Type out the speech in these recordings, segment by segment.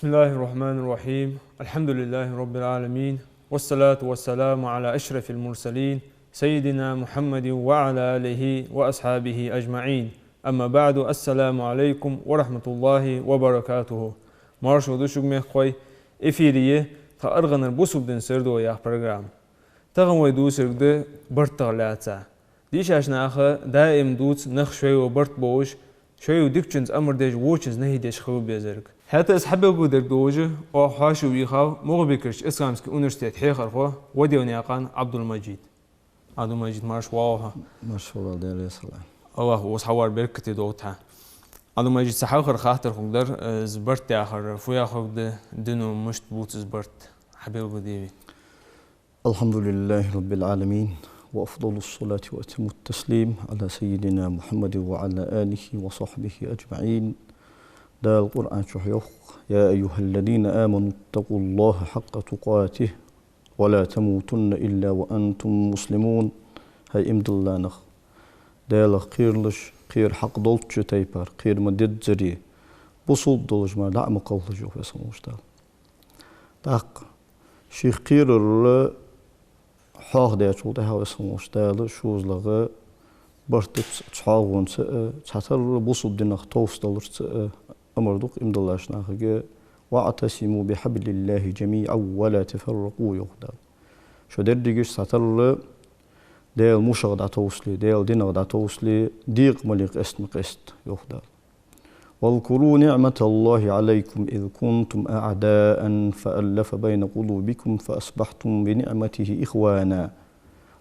بسم الله الرحمن الرحيم الحمد لله رب العالمين والصلاة والسلام على أشرف المرسلين سيدنا محمد وعلى آله وأصحابه أجمعين أما بعد السلام عليكم ورحمة الله وبركاته Marşo düşükmek koy efiriye ta arğanır bu subdin sırdı o yağ program. Tağın ve du sırdı bırt tağlatsa. Diş aşnağı daim duç nıq şöy o bırt boğuş شوي وديكشنز أمر ديج ووشز نهي ديش خو بيزرق حتى أصحابه بودر دوجه أو حاشو بيخاو مغبكرش إسلامسك أونرسيتيت حيخر خو وديوني أقان عبد المجيد مارش واوها ما شاء الله دير يسلام الله وصحوار بركتي دوتها عبد المجيد سحاخر خاطر خقدر زبرت آخر فويا خقد دنو مشت بوت زبرت حبيب بوديبي الحمد لله رب العالمين وأفضل الصلاة وأتم التسليم على سيدنا محمد وعلى آله وصحبه أجمعين. دا القرآن شحيوخ يا أيها الذين آمنوا اتقوا الله حق تقاته ولا تموتن إلا وأنتم مسلمون. هاي امد الله نخ دا قيرلش قير حق دولتش تيبار قير مدد زري بصول دولج ما دعم قول جوف يسموش دا داق شيخ قير حاق ديت شو ده هوا اسمه شتاله شوز لغة برتت تحاول تحتر بوصل دينا خطوف دلر أمردوق إمدلاش ناخجة واعتصموا بحبل الله جميعا ولا تفرقوا يقدر شو درديش تحتر ديال مشغد عتوسلي ديال دينا عتوسلي ديق مليق اسم قست يقدر واذكروا نعمة الله عليكم إذ كنتم أعداء فألف بين قلوبكم فأصبحتم بنعمته إخوانا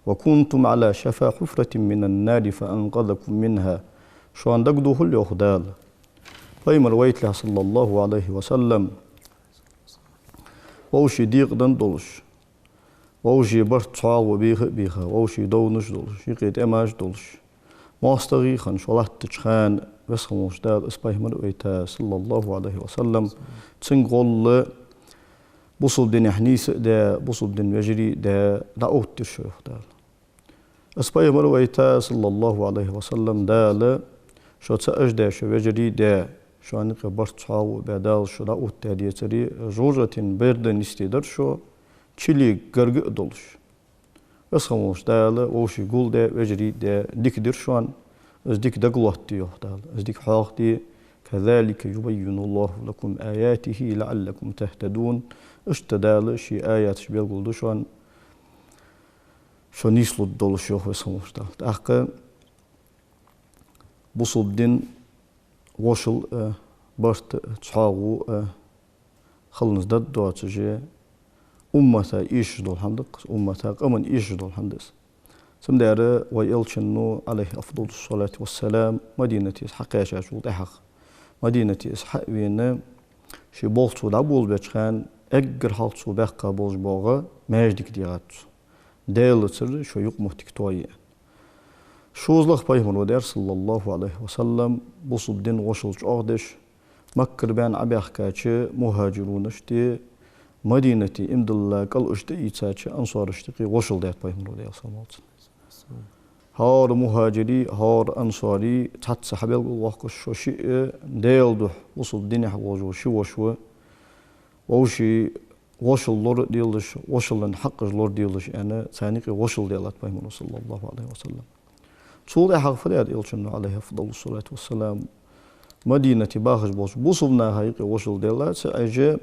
وكنتم على شفا حفرة من النار فأنقذكم منها شو عندك دخول يخدال فيما رويت له صلى الله عليه وسلم ووشي ديق دندولش ووشي برت صعب بيخا ووشي دونش دولش يقيت أماج دولش ماستغي خان شولات تشخان بس خموش دال اسباي مرويتا صلى الله عليه وسلم تنقول بوصل دين حنيس دا بوصل دين وجري دا دعوت تشوف دال اسباي مرويتا صلى الله عليه وسلم دال شو تسأج دا شو وجري دا شو عنق برت صاو بدال شو دعوت تادي تري جورجة بردن استدر شو تشيلي قرق دولش بس خموش دال وشي قول دا وجري دا ديكدر شوان أزديك دقلت يهدال أزديك حاقتي كذلك يبين الله لكم آياته لعلكم تهتدون اشتدال شي آيات شبيل قلدو شو نيسلو الدول شيوخ ويسموش دال تأخي بصل دين وشل برت تشاغو خلنز داد دواتجي أمتا إيش دول حمدق أمتا قمن إيش دول حمدس سمدارة ويلشنو عليه أفضل الصلاة والسلام مدينة إسحاق شاشو تحق مدينة إسحاق وين شي بولتو دابول بيتخان أجر حالتو بقى بولج بوغا ماجدك ديغاتو ديلتر شو يقمو تكتوية شوزلخ بايمون ودير صلى الله عليه وسلم بوصل دين وشلج أغدش مكر بان عبيخكاتش مهاجرونشتي مدينة إمدالله قل اشتي إيتاتش أنصار اشتقي وشل ديت بايمون ودير صلى الله عليه وسلم هار مهاجري هار أنصاري تحت سحبيل الواقع شو شيء ديلده وصل ديني حواجو شو وشو ووشي وشل لور ديلش وشل حق لور ديلش أنا ثانيقي وشل ديلات بايمون صلى الله عليه وسلم صول حق فريد إلشنو عليه أفضل الصلاة والسلام مدينة باخج بوش بوصلنا هايقي وشل ديلات سأجي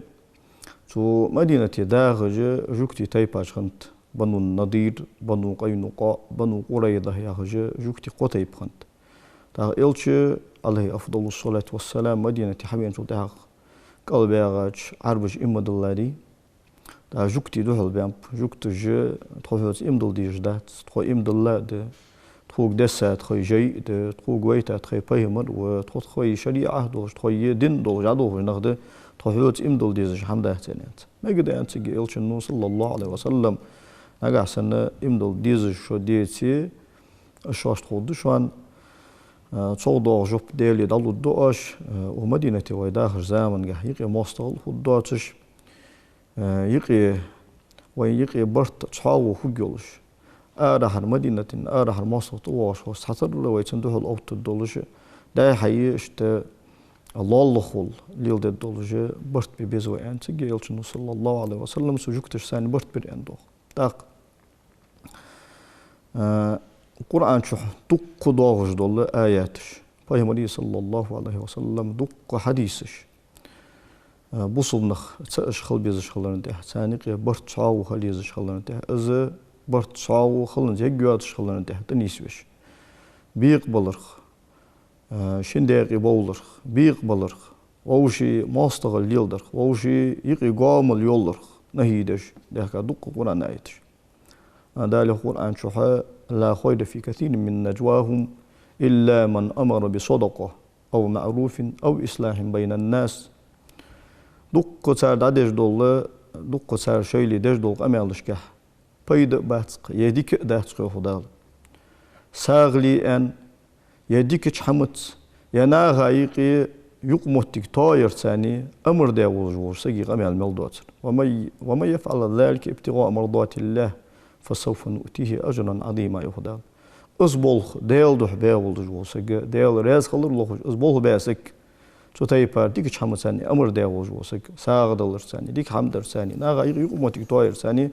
تو مدينة داخج جوكتي تايباج خنت بنو النضير بنو قينقاع بنو قريظة ياخج جوكتي قتيب خنت تا إلش عليه أفضل الصلاة والسلام مدينة حبيان شو تاخ قلب ياغج عربج إمد الله دي تا جوكتي دوحل بيامب جوكتي جي تخوفيوت إمدل دي جدات تخو إمد الله دي تخوك دسا تخوي جي دي تخوك ويتا تخوي بايمر وتخوي شريعة دوش تخوي دين دوش عدوه نخده تخوفيوت إمدل دي زي حمده تانيت ما قد أنتي إلش النو صلى الله عليه وسلم نجح سنة إمدل ديزج شو ديتي الشاش تخود شوان تصود جوب ديلي دالو الدوش ومدينة ويداخل زمن جح يقي مستقل خداتش يقي ويقي برت تصاو خجولش أرحل مدينة أرحل مستقل واش وستحضر لو يتندوه الأوت الدولش ده حي اشت Allah ol lilde dolucu bart bir bezo enti gelçin sallallahu aleyhi ve sellem sucuktur sani bart bir endo. Tak Kur'an şu dukku doğuş dolu ayetiş. Peygamber sallallahu aleyhi ve sellem dukku hadisiş. Bu sunnak çağış xil beziş xillarını de. Sani ki bart çağı xaliz xillarını de. Azı bart çağı xillarını de güat xillarını de. Denisveş. Büyük balırıq. Şindəqi boğulur, büyük balırıq. Oğuşi mastağıl yıldırıq. Oğuşi yıqı qamıl yollurıq. Nəhidəş. Dəhka dukku Kur'an ayetiş. Dali Kur'an şuha la khayda fi kathirin min najwahum illa man amara bi sadaqa aw ma'rufin aw islahin beynen nas. Dukku çar dadej dolu, dukku çar şöyle dej dolu amelişkah. Payda batıq, yedik dəhçı xudal. Sağli en yedik çhamıt yana gayqi yuqmutik tayir sani amr da olursa ki amel meldat. Ve ma yef'al zalika ibtiga mardatillah فسوف نؤتيه أجرا عظيما يخدم. أزبول ديال ده بيول جوسك ديال راز خلر لوخ أزبول بيسك شو تايبار ديك شحمة ثاني أمر ديال جوسك ساق دلر ثاني ديك حمدر ثاني ناقا يقومتك طاير ثاني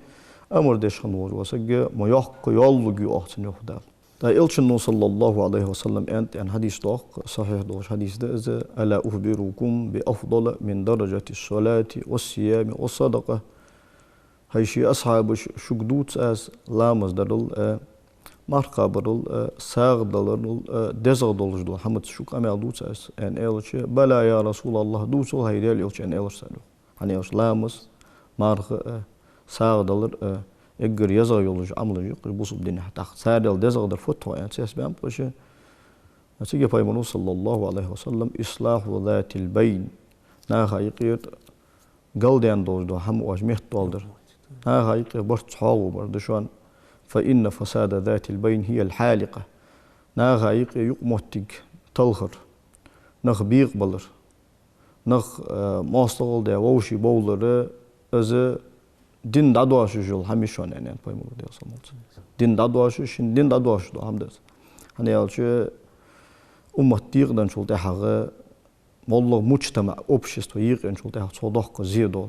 أمر ديش خنور جوسك ما يحق يالله جو أحسن يخدم. دا إلشن صلى الله عليه وسلم أنت عن حديث ده صحيح دوش حديث ده إذا ألا أخبركم بأفضل من درجة الصلاة والصيام والصدقة. هايشي أصحاب شقدوت أس لامز درل marka barıl sağ dalırıl dezağ dolujdu hamd şuk amel dutsas en elçe bala ya Resulallah dusul haydel elçe en elçe hani elçlamız marka sağ dalır egger yazağ yoluj amlıcı busul din hatta sağdal dezağ der foto en ses ben poşe Nasıl Peygamber sallallahu aleyhi ve sellem islahu zatil beyn na haykiyet galden doldu ham vajmet doldur na haykiyet baş çağı var şu an فإن فساد ذات البين هي الحالقة ناغايق يقمتك تلخر نخ بيق بلر نخ ماستغل ده ووشي بولر از دين دادواش جل هميشون يعني بايمور ده صمت دين دادواش شين دين دادواش ده هم ده hani yalçı ummattiğden şol da hağı mollo mujtama общество yığın şol da sodak zido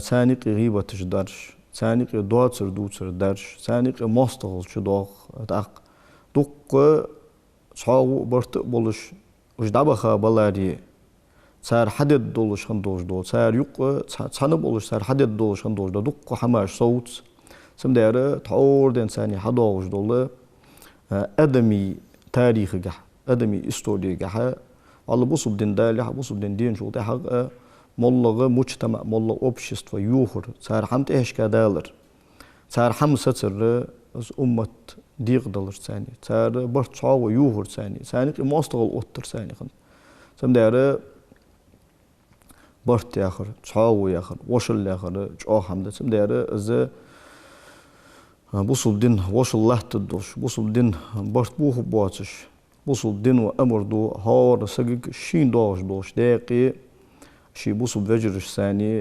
sani qiybat jdar sani ki doğaçır duçır der, sani ki mastağıl şu doğ, tak, dukku çağı bırtı buluş, ujdabaha balari, sar hadet doluş han dojdo, sar yuk çanı buluş sar hadet doluş han dojdo, dukku hamaş soğut, simdere taorden sani hadoj dolu, adami tarihi gah, adami istoriye gah, Allah bu subdin dalih, bu subdin din şu da hak mollağı mujtama molla общество yuhur sar hamt eşkadalar sar ham satır az ummat diğdalar sani sar bar çağı yuhur sani sani ki mastağıl ottur sani xan samdara bart yaxır çağı yaxır oşul yaxır çağı hamda samdara az bu subdin oşullah tudduş bu subdin bart bu boğaçış bu subdin ve emrdu har sagık şin doş deqi شي بوسو بفجرش ثاني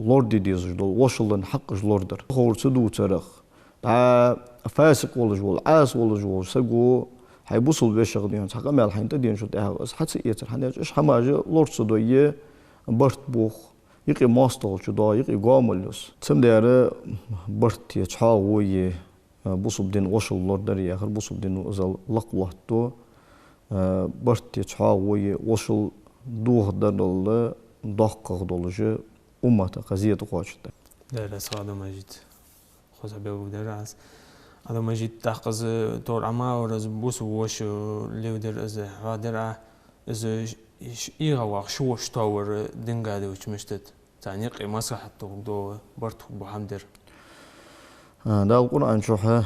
لورد ديزج دول وصلن حقش لوردر خور سدو ترخ فاسق ولا جول عاس ولا جول سقو هاي بوسو بشغ ديون حق مال حين تدين شو تاع حتى يتر حناج ايش حماجه لورد سدويه برت بوخ يقي ماستول شو دا يقي قاملوس تم دار برت يتحاوي بوسو بدين وصل لوردر يا اخر بوسو بدين ازل لقلحتو برت يتحاوي وصل doğda dolu dakka dolucu ummata qaziyet qoçtu. لا صادم مجد خذ أبو درس هذا مجد تحقز دور عما ورز بوس وش لودر از هادر از إيها وعشو شتاور دينجاد وشمشتت تانيق مسح دو برت بحمدر. ده القرآن شوحة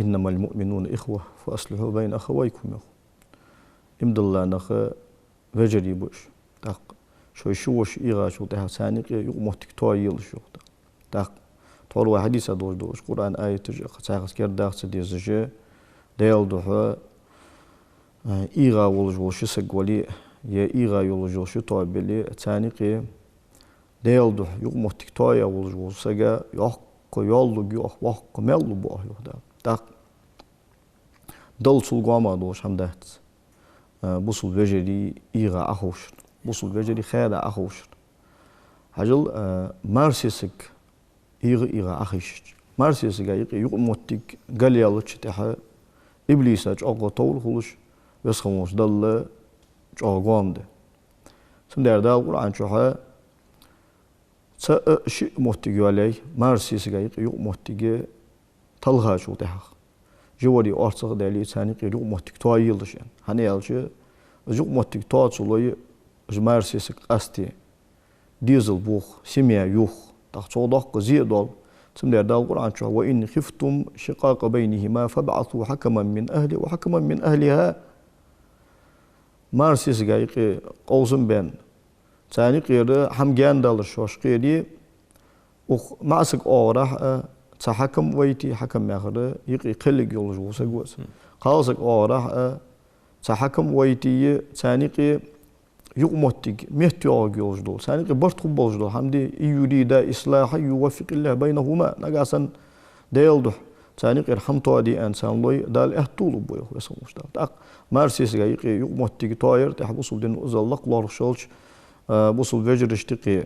إنما المؤمنون إخوة فأصلحوا بين أخويكم إمد الله نخ veceri boş. Tak şu boş iğaç oldu. Sani ki yok muhtik toyil şu. Tak torlu hadise doğru. Kur'an ayeti çağız kerdağsı diyece deyal doğu iğa oluşu segvali ya iğa yoluşu toybeli sani ki deyal doğu yok muhtik toya oluşu saga yok yollu yok vak mellu bu yok da. Tak dal sulgama doğuş hamdat. بوصل بجري إيغا أخوشر بوصل بجري خيدا أخوشر هجل مارسيسك إيغا أخيش مارسيسك يقمتك قال يالتش تحا إبليسا جاقا طول خلش بسخموش دل جاقوام ده سندر دال قرآن شوها شيء متجي عليه مارسيسك يقمتك تلغا شو تحا جواري أرصق دالي ثاني يق متك توايلش يعني هنيالش يق متك تواصلوي مارسيسك أستي ديزل بوخ سميا يوخ تخصو دق زيدول سمدر دال القرآن شو وإن خفتم شقاق بينهما فابعثوا حكما من أهله وحكما من أهلها مارسيس جايق قوسم بين ثاني قير حمجان دال الشوش قيري وخ معسك أورح تحكم ويتي حكم مغر يقي قلق يولج وسجوس قاسك أورح تحكم ويتي ثاني قير يقمتك مهتياج يوجدول ساني برت خب يوجدول حمدي يريد إصلاح يوفق الله بينهما نجاسا ديلده ساني غير حمتو دي إنسان لوي دال احتول بويه ويسموش دال تاق مارسيس جاي يقمتك طاير تحبسول دين أزلق لارشالش بوصل فجرش تقي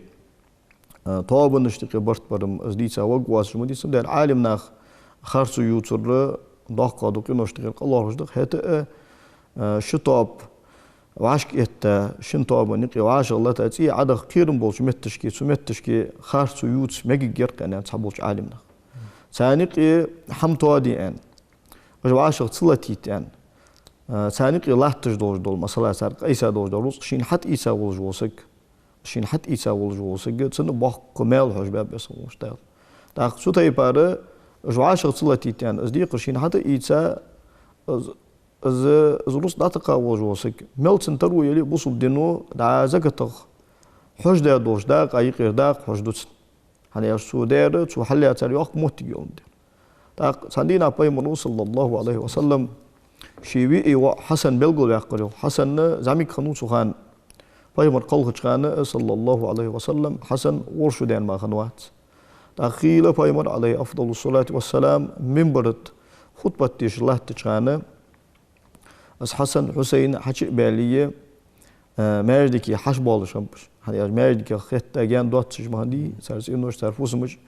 طابنش تقي برت برم أزديسا وقواس مدي سم دال عالم ناخ خارسو يوتر داقا دوكي نشتغل الله رشدق هتا شطاب وعشق إتا شنطة بنيقي وعاش الله تأتي عدا خيرم بولش متشكي سمتشكي خارسو يوتس مجي جرق أنا تصحبولش عالمنا ثانيقي حمتوا دي أن وعاشق صلتي تان ثانيقي لاحتش دول مثلا سارق إيسا دول شين حت إيسا والجوسك شين حت إيسا والجوسك تسن باق كمال حج باب بس مشتاق تاخ شو تيبارة وعاشق صلتي تان أصديق شين حت إيسا از روس داتقا وجوسك ملتن تروي يلي بوصل دينو دا زكتخ حج دا دوش دا قايقير دا حج دوتس هني يسو دير تو حليا تري وقت موت يوم دا ساندينا باي منو صلى الله عليه وسلم شيبي و حسن بلغو يقرو حسن زامي خنو سخان باي مر قلخ خان صلى الله عليه وسلم حسن ورشو دين ما خنوات داخيل باي مر عليه افضل الصلاه والسلام منبرت خطبه تيش الله تشانه از حسن حسين حكي باليه ماجدكي حش بالشمبش hani merdiki hatta gen dotçış mahdi sers inoş tarfusmuş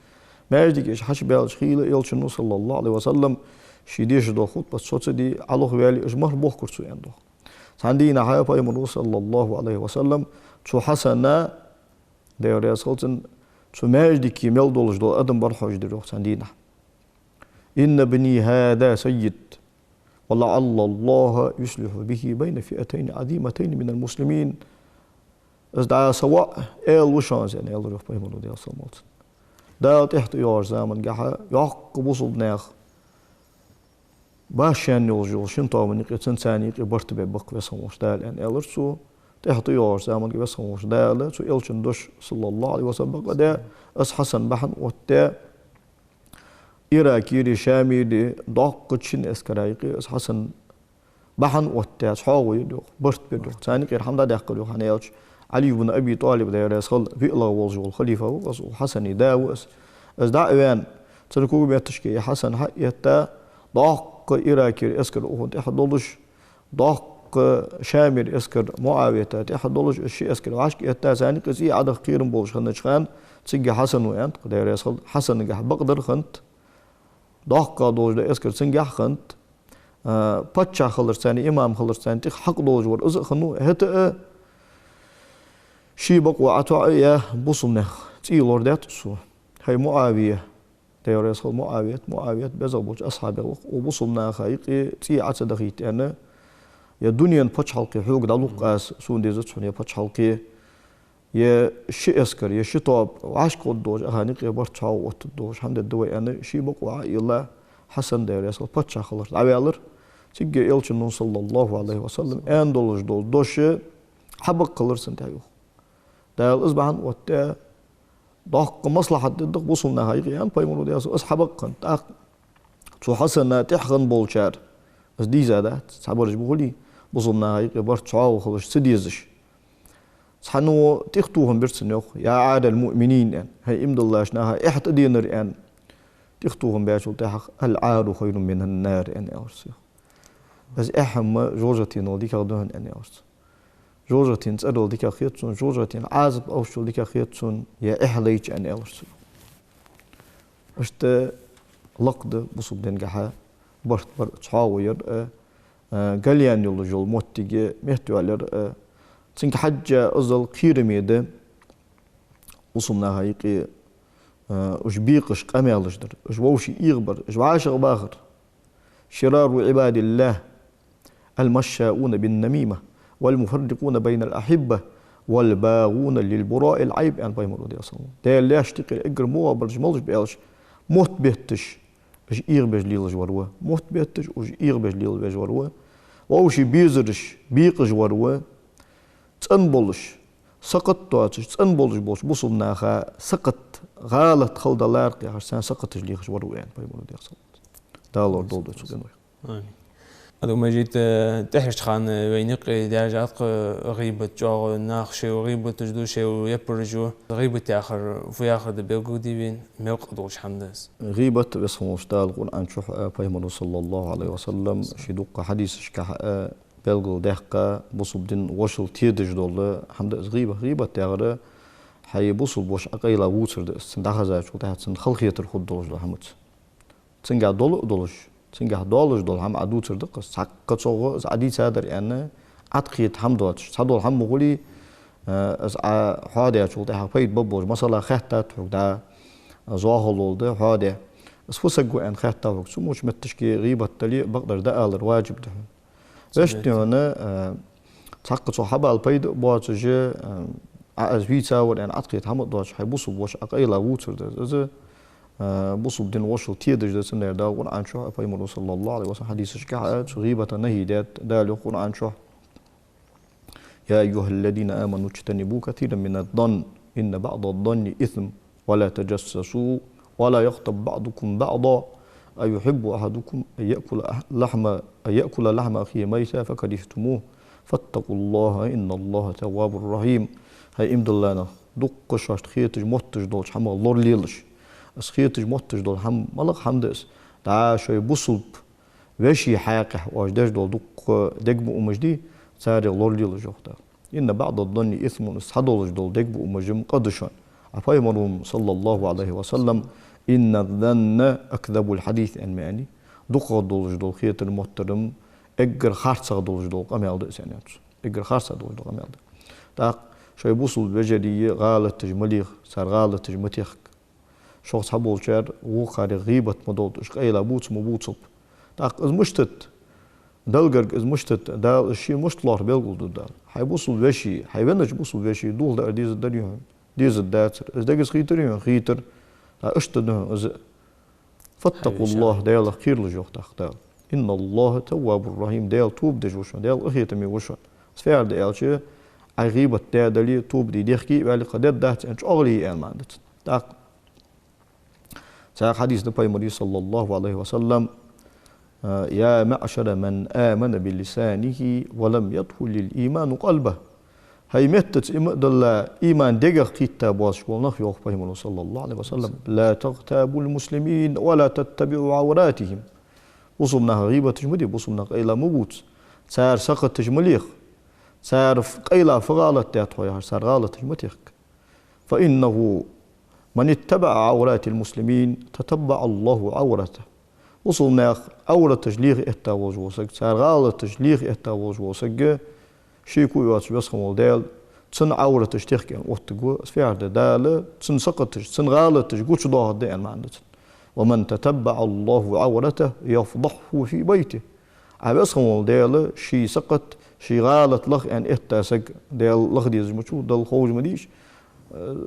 merdiki haş belş khile elçin sallallahu aleyhi ve sellem şidiş do khutba sotsedi Allah veli ijmar boh kursu endo sandina haya paymun sallallahu aleyhi ve sellem şu hasana devre sultan şu merdiki mel doluş do adam bar hojdir sandina inne bni hada sayyid ولعل الله يصلح به بين فئتين عظيمتين من المسلمين از دا سواء وشانز يعني روح بيمونو دي اصلا دا تحت يور زمان قاعد يعقب صبناخ باشان يوجو شنطه من قيتن ثاني قبرت ببق بسموش دال يعني الرسو تحت يور زمان بسموش دال سو الشن دوش صلى الله عليه وسلم دا اس حسن بحن وتا إراكي شامي دي داقتشن اسكرايقي اس حسن بحن وتا صحاوي دو برت بدو ثاني غير حمد داخلو حنيالش علي بن أبي طالب ده رسول في الله والجو الخليفة وحسن داوس از دعوان تركوا بيتشكي حسن حيتا ضاق إراكي اسكر أهود إحدولش ضاق شامر اسكر معاوية إحدولش الشيء اسكر عشق يتا ثاني قصي عدا خيرم بولش خنش خان تسجى حسن وين ده رسول حسن جح بقدر خنت ضاق دوج ده اسكر تسجى خنت بتشا خلص ثاني إمام خلص ثاني حق دوج ور إذا خنو هتا شي بقوا عطايا بوصلنا تيلور دات سو هي معاوية تيوري يسخل معاوية بزغبوش أصحابه وبوصلنا خايقي تي عتدغيت أنا يا دنيا بتش حلقي حوق دلوق أس سون ديزت سون يا بتش حلقي يا شي أسكر يا شي طاب وعشق الدوج أهانيقي برتشاو وتدوج حمد الدوي أنا شي بقوا عائلة حسن تيوري يسخل بتش خلص عوالر تيجي إلشن صلى الله عليه وسلم أن دولج دوش حبق قلرسن تايو دال إصبحن وتا ضاق مصلحة ضد وصلنا هاي يعني بايمونو دياس أصحابك كنت شو حسنا تحقن بولشار بس دي زادات صحابرج بقولي وصلنا هاي برت شعاو خلص سديزش صحنو تختوهم برسن يوخ يا عاد المؤمنين يعني هاي إمد الله شناها إحت دينر يعني تختوهم بيشول تحق العار خير من النار يعني أرسل از احم جوجتين وديك غدوهن اني أرس جوجتين تسألوا ديك خيتون جوجتين عازب أوشل ديك خيتون يا إحليج اني أرس اشت لقد بصب دنجحة برت تحاوير قاليان يلو جول موتيجي مهتوالر تنك حاجة أزل قيرميدة وصلنا هايقي اش بيقش قمالش در اش ووشي يغبر اش عاشق باخر شرار عباد الله المشاؤون بالنميمة والمفرقون بين الأحبة والباغون للبراء العيب يعني بايمر ودي أصلا ده اللي اشتقل اقر مو برج ملج بيالش موت بيتش اش يغبج ليلج وروه موت بيتش اش يغبج ليلج وروه ووشي بيزرش بيقش وروه تنبولش سقط تواتش تنبولش بولش بوصل ناخا سقط غالط خلد الله يرقي عشان سقط جليخش وروه يعني بايمر ودي أصلا دالور دولدو تسوقين هذا ما جيت تحرش خان بينق درجات غيبة جو ناخش وغيبة تجدوش ويبرجو غيبة آخر في آخر دبيقودي بين ملق دوش حمدس غيبة باسمه اشتغل قرآن شوح بيمر صلى الله عليه وسلم شدوق حديث شكح بلغو دهقة بصب دين وشل تيدج دول حمدس غيبة تاغرة حي بصب وش أقيلا ووتر دس سندخزا شو تحت سند خلقية الخود دولش دو حمد سنجا دولش تنجح دولش دول هم عدو تردق ساق صوغ عدي سادر يعني عتقيت حمدوش صدول هم مغولي از حاده شو ده فايد ببوش مثلا خطه تدا زواهل ولده حاده اس فسقو ان خطه وقت مش متشكي غيبه تلي بقدر ده الر واجب ده ايش انا ساق صو حبال فايد بواتجه از فيتا ودان عتقيت حمدوش حيبوس بوش اقيلا ووتر ده بصب دين وشل تيدج ده سنة دا قرآن شو فيمر صلى الله عليه وسلم حديث شكاعات غيبة نهي دا قرآن شو يا أيها الذين آمنوا اجتنبوا كثيرا من الظن إن بعض الظن إثم ولا تجسسوا ولا يغتب بعضكم بعضا أيحب أحدكم أن يأكل لحم أخيه ميتا فكرهتموه فاتقوا الله إن الله تواب رحيم هاي إمد الله دق شاشت خيتج موتج دولش حما اللور ليلش أسخيتج موتج دول هم ملق حمدس دا شوي بصلب وشي حاقح واجداش دول دق دقب أمجدي ساري اللور ليلش جوختا إن بعض الظن إثم إسحدولش دول دقب أمجم قدشان عفاي مرهم صلى الله عليه وسلم إن الظن أكذب الحديث أن معني دق دولش دول خيت المحترم إجر خارصة دولش دول قميال دو إسانيات إجر خارصة دولش دول قميال دو دا شوي بصلب وجدي غالت تجمليخ سار غالت تجمتيخ شخص حبول شار وقاري غيبة مدود إش قيلا بوتس مبوتسب تاق إز مشتت دلقرق إز مشتت دال الشي مشتلار بيلقل دو دال حيبوصل بشي حيبنج بوصل بشي دول دا ديز الدريون ديز الداتر إز داقز خيتر يون خيتر تا اشتدنه إز فاتقوا الله دال خير لجوخ تاق دال إن الله تواب الرحيم دال توب دي جوشون دال أخيتمي وشون سفعل دال شي عي غيبة دالي توب دي ديخكي بالي قدر دات انش أغلي إيان ماندت تاق ساق حديث نبي صلى الله عليه وسلم يا معشر من آمن بلسانه ولم يدخل الإيمان قلبه هاي متت إمدل إيمان دقق كتاب واسقول نخ يوخ صلى الله عليه وسلم لا تغتابوا المسلمين ولا تتبعوا عوراتهم وصلنا غيبة تجمدي وصلنا قيلا مبوت سار سقط تجمليخ سار قيلا فغالت تاتويا سار غالت تجمتيخ فإنه من اتبع عورات المسلمين تتبع الله عورته وصلنا عورة تجليغ إحتاوج وسق سار غالة تجليغ إحتاوج وسق شيكو يواتش بيسخم والدال تسن عورة تجتيخ كان وقتقو سفيع دال تسن سقط تسن غالة تجقوش ضوها الدين ما عندك ومن تتبع الله عورته يفضحه في بيته عبيسخم والدال شي سقط شي غالة لغ يعني إحتاسق دال لغ ديز مچو دال خوج مديش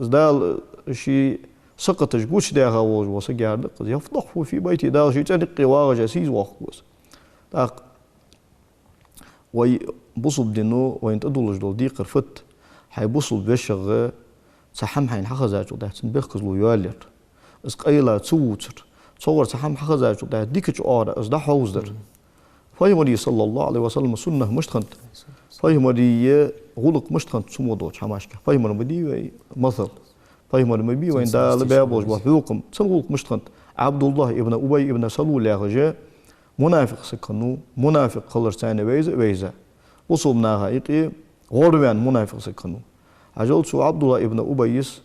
دال شي سقط جوش ده غوج وسجار يفضحه في بيتي دال شي تنقي واغ جسيز واخوس داق وي بصب دينو وين تدولج دول دي قرفت حي بصل بشغ صحم حين حخزاجو ده تنبخز لو يالر اس قيلا تسوتر تصور صحم حخزاجو ده ديكج اور اس ده حوزدر فايمري صلى الله عليه وسلم سنه مشتخنت فايمري غلق مشتخنت سمودوج حماشك فايمر مدي مثل فايمر مبي وين دا لبابوج وحقوقم تنغلق مشتخنت عبد الله ابن ابي ابن سلول يا رجاء منافق سكنو منافق خلر سانة ويزا وصلنا هايقي غوربان منافق سكنو عجل سو عبد الله ابن أبيس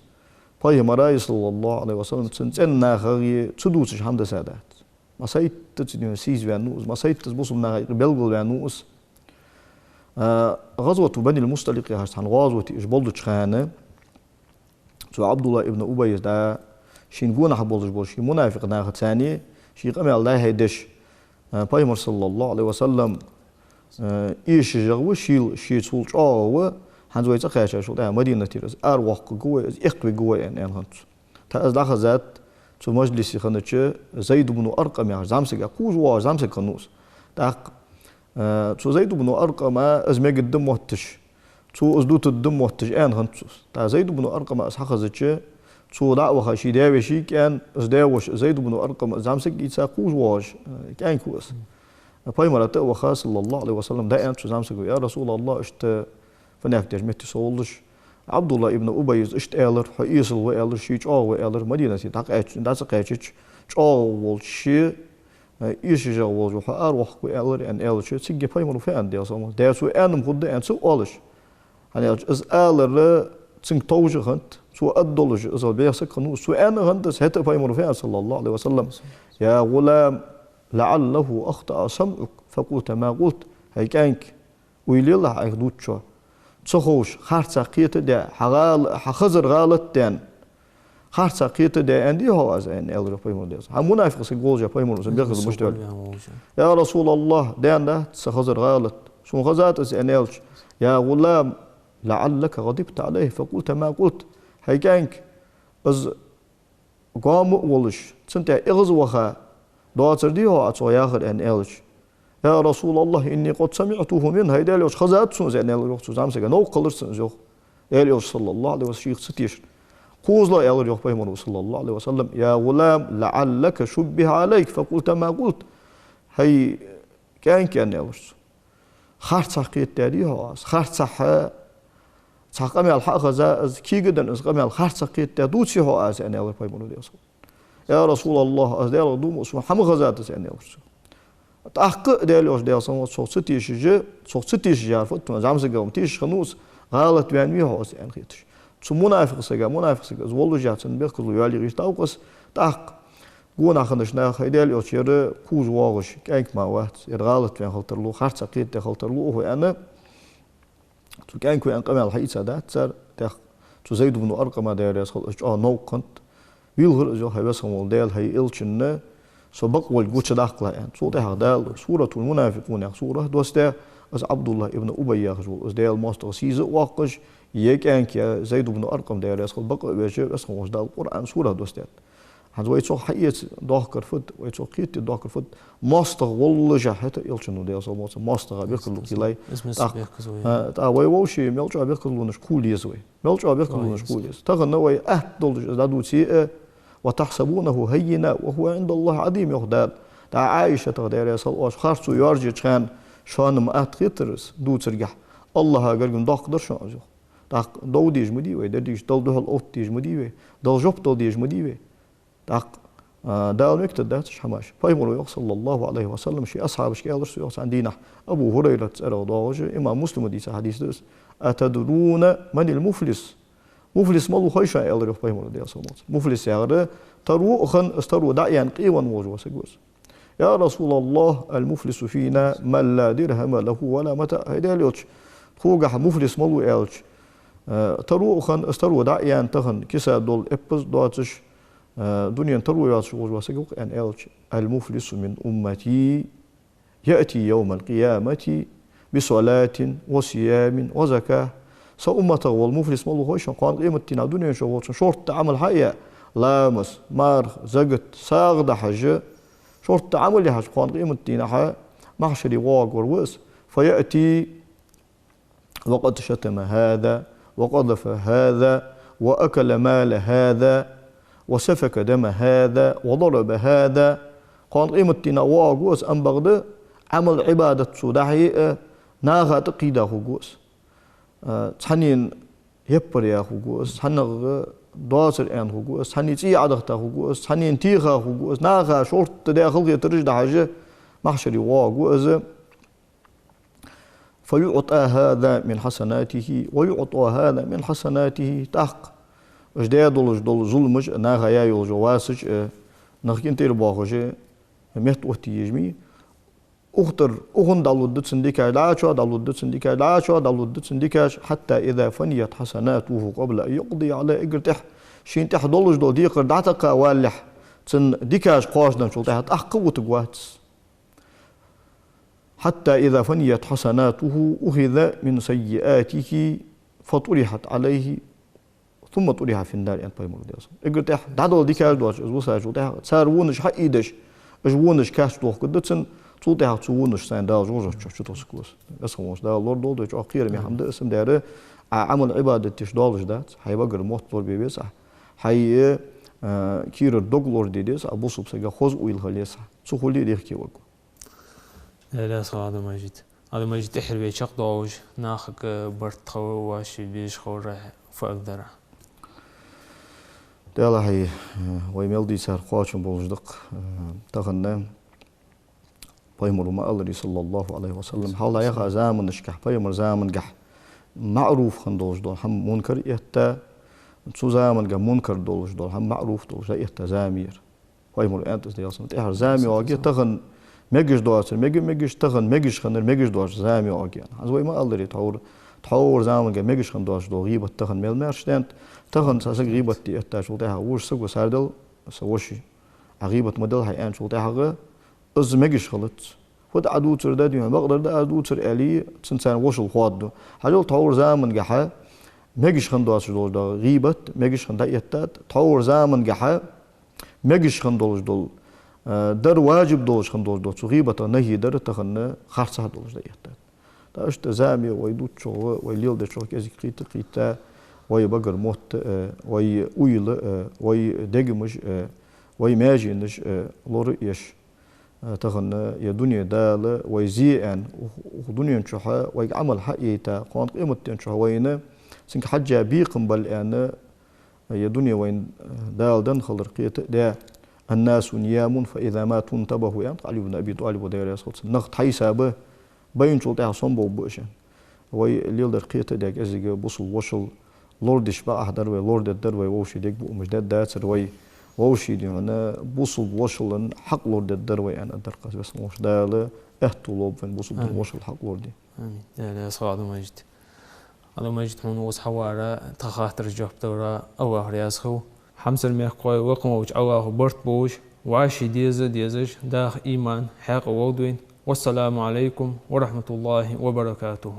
فاي مراي صلى الله عليه وسلم سنتنا خاري تدوسش حمد سادات ما سيت تتدين سيز وانوس ما سيت تبصمنا هايقي بلغل وانوس غزوة بني المستلق هاشتان غزوة إجبال تشخانة سو عبد الله ابن أبيس دا شين قونا حبولش بولشي منافق ناخد ثاني شي قمي الله هيدش بايمر صلى الله عليه وسلم إيش جغو شي تسولش هنزوي تقاشا شو ده مدينة تيرز أروح قوة إخوي قوة يعني هنت تا أز لحظات تو مجلسي خنتش زيد بن أرقم يعني زامسك أقوز وا زامسك كنوس تاق تو زيد بن أرقم أز ميج الدم وحتش تو أزدوت الدم وحتش أن هنتوس تا زيد بن أرقم أز حقزتش تو دعوة خشي داوي شي كان أز داوش زيد بن أرقم زامسك يتساقوز واش كان كوس بايمر تأوخا صلى الله عليه وسلم دا أنت زامسك يا رسول الله اشت فناك تجمعت سولش عبد الله ابن أبي اشت آلر حيصل وآلر شيء وآلر مدينة تاق أتش داس قاتش والشيء إيش جاول وحار وحق وآلر أن آلر شيء تيجي بايمر في عندي أصلا ده سو أنا مخد أن سو آلش يعني از آلر تنك توجه هنت سو أدلج إذا بيحصل كنو سو أنا هنت سهت بايمر في صلى الله عليه وسلم يا غلام لعله أخطأ سمعك فقلت ما قلت هي كانك ويلي الله عيدوت شو تخوش خارج قيت ده حخزر غلط دان خارج قيت ده عندي هو أزين ألر بايمون ده هم منافق سيقول جا بايمون سبيخ المشتري يا رسول الله دان ده تخزر غلط شو غزات أزين ألش يا غلام لعلك غضبت عليه فقلت ما قلت هي كانك از قام ولش سنت إغز وخا دعاتر دي هو أتوا ياخر أن ألش يا رسول الله إني قد سمعته من هيدا ليش خزات سنز أن ألر يخصو زامسك نو قلرسن زوخ أليش صلى الله عليه وسلم ستيش قوز لا ألر يخ بيمر صلى الله عليه وسلم يا غلام لعلك شبه عليك فقلت ما قلت هي كان ألرس خارج ساقيت داري هو خارج ساقمي الحق خزاز كي جدا اسقمي الخارج ساقيت دادوتي هو أز أن ألر بيمر يا رسول الله أزدال دوم اسمه حم غزات أن ألرس تحقق دالوش دال صنع صوتيش جا صوتيش جارفت ما زعم سجام تيش خنوس غلط بيان هو أن خيتش ثم منافق سجا زولو جاتن بيركلو يالي ريش تاوقس تحق قونا خندش ناخ دالوش ير كوز واغش كأنك ما واحد غلط بيان خلترلو خارج سقيت خلترلو هو أنا تو كأنك وين قمع الحقيقة ده صار تحق تو زيد بن أرقم داريس خلش نو كنت ويلهر جو هيبسهم والدال هي إلشنا سبق والجوش داخله يعني صوت هذا سورة المنافقون يعني سورة دوسته از عبد الله ابن أبي يخجل از دال ماستر سيز واقش يك يا زيد بن أرقم داير يسخل بق بيجي اسمه وش دال القرآن سورة دوسته هذا ويتسوق حقيقة داخل فد ويتسوق قيت داخل فد ماستر والله جحته يلشنو دال صوم ماستر بيخلو كلاي تا ويوشي ملجأ بيخلو نشكول يزوي ملجأ بيخلو نشكول يز تغنى وي دول دادوتي وتحسبونه هينا وهو عند الله عظيم يخدال تا عائشة تغدير يصل خارسو يارجي كان شان ما أتخيترس دو ترجع الله قرقم داقدر شان جو داق دو ديج مديوي درديش دل دهل أوت ديج مديوي دل جوب دل ديج مديوي داق دال مكتد داتش حماش فايمر صلى الله عليه وسلم شي أصحاب شي أدرس يوصل عندنا أبو هريرة تسأل ضاوج إمام مسلم دي حديث دس أتدرون من المفلس مفلس مالو خيشة ألر يخ بيمر ديال صومات مفلس يغرى ترو خن استرو دعيان قيوان وجو سجوز يا رسول الله المفلس فينا من لا درهم له ولا متاع هيدا ليوتش خوجح مفلس مالو ألش ترو خن استرو دعيان تخن كسا دول إبز دواتش دنيا ترو ياتش وجو سجوك أن ألش المفلس من أمتي يأتي يوم القيامة بصلاة وصيام وزكاة سأمته والمفلس مالو خوش قان قيمة تنا دنيا شو شرط عمل حياة لامس مار زقت ساغد حاجة شرط عمل حاجة قان قيمة تنا حياة محشري واق وروس فيأتي وقد شتم هذا وقذف هذا وأكل مال هذا وسفك دم هذا وضرب هذا قان قيمة تنا واق وروس أم بغد عمل عبادة سوداحي ناغا تقيده وروس تحنين يبر يا خوجوس حنغ داسر أن خوجوس حني تي عدخته خوجوس حنين تيخا خوجوس ناخا شرط داخل يترج ده حاجة محشري واقو فيعطى هذا من حسناته ويعطى هذا من حسناته تحق اجدا دول ظلمج ناغايا يول جواسج نخين تير باخوجه مهت وقت يجمي اختر اغن دالود سنديكا لا شو دالود سنديكا لا شو دالود سنديكا حتى اذا فنيت حسناته قبل ان يقضي على اجرتح شين تح دولج دول ديقر دعتك والح تن ديكاش قاشدن شو تحت قوة قواتس حتى إذا فنيت حسناته أخذ من سيئاته فطرحت عليه ثم طرح في النار أنت باي مردياس إجرتح دعدول ديكاش دوش أزوسا شو تح صار ونش حقيدش أجونش كاش دوخ كدتن صوتها تصونش سان دال جوجو شو تسكوس اسموش دا لورد دول جو أخير من حمد اسم داره عمل عبادة تشدالش دات حيبقر موت لور بيبيس حي كير دوغلور ديديس أبو سبسجا خوز ويل خليس سخولي ريخكي وقو لا صاد ماجد هذا ماجد إحر بيشق دوج ناخك برت خو واشي بيش خور فأقدر دالا هي ويميل دي سار خواشم بولجدق تغنى بايمر ما الله صلى الله عليه وسلم حالا يخا زامن نشكح بايمر زامن قح معروف خندوج دول هم منكر يهتا سو زامن قح منكر دولج دول هم معروف دولج يهتا زامير بايمر أنت دي أصلا تحر زامي واقي تغن ميجش دواسر ميجش تغن ميجش خنر ميجش دوش زامي واقي هذا ما الله تحور زامن قح ميجش خندوج دول غيبة تغن ميل مارشتنت تغن ساسق غيبة يهتا شو تحر وش سق وساردل سوشي غيبة مدل هاي أن شو تحر از ميجش خلط خد عدو تر ده ديما بقدر ده عدو تر آلي تنسان وصل خواد هجول تطور زمن جحا ميجش خندوش دول ده غيبة ميجش خند يتات تطور زمن جحا ميجش خندوش دول در واجب دوش خندوش دول شو غيبة نهي در تخن خرصة دولش ده يتات ده أشت زامي ويدوت شو ويليل ده شو كذي قيتا ويبقر موت ويويل ويدقمش ويماجنش لور يش تغن يا دنيا دال ويزيئن ودنيا نشوحها ويعمل حقيقة قان قيمة نشوحها وين سنك حاجة بيقم بل أنا يا دنيا وين دال دن خلر قيت ده الناس نيام فإذا ما تنتبهوا يعني علي بن أبي طالب ودير يا صوت نخت حيسابه بين شلتها صنبو بوشان وي الليل در قيت ده أزيج بوصل وصل لوردش بقى أحضر ولورد الدر ووشي ديك بو مش ده داتر وي ووشي دي أنا بوصل وصل حق لورد الدروي أنا درقة بس مش ده احتلوب فين بوصل وصل حق لوردي. آمين. لا صاد مجد. هذا مجد من وص حوارا تخاطر جاب دورا أوه رياسخو حمس المحقوي وقم وج أوه برت بوش وعشي ديزج داخ إيمان حق وودوين والسلام عليكم ورحمة الله وبركاته.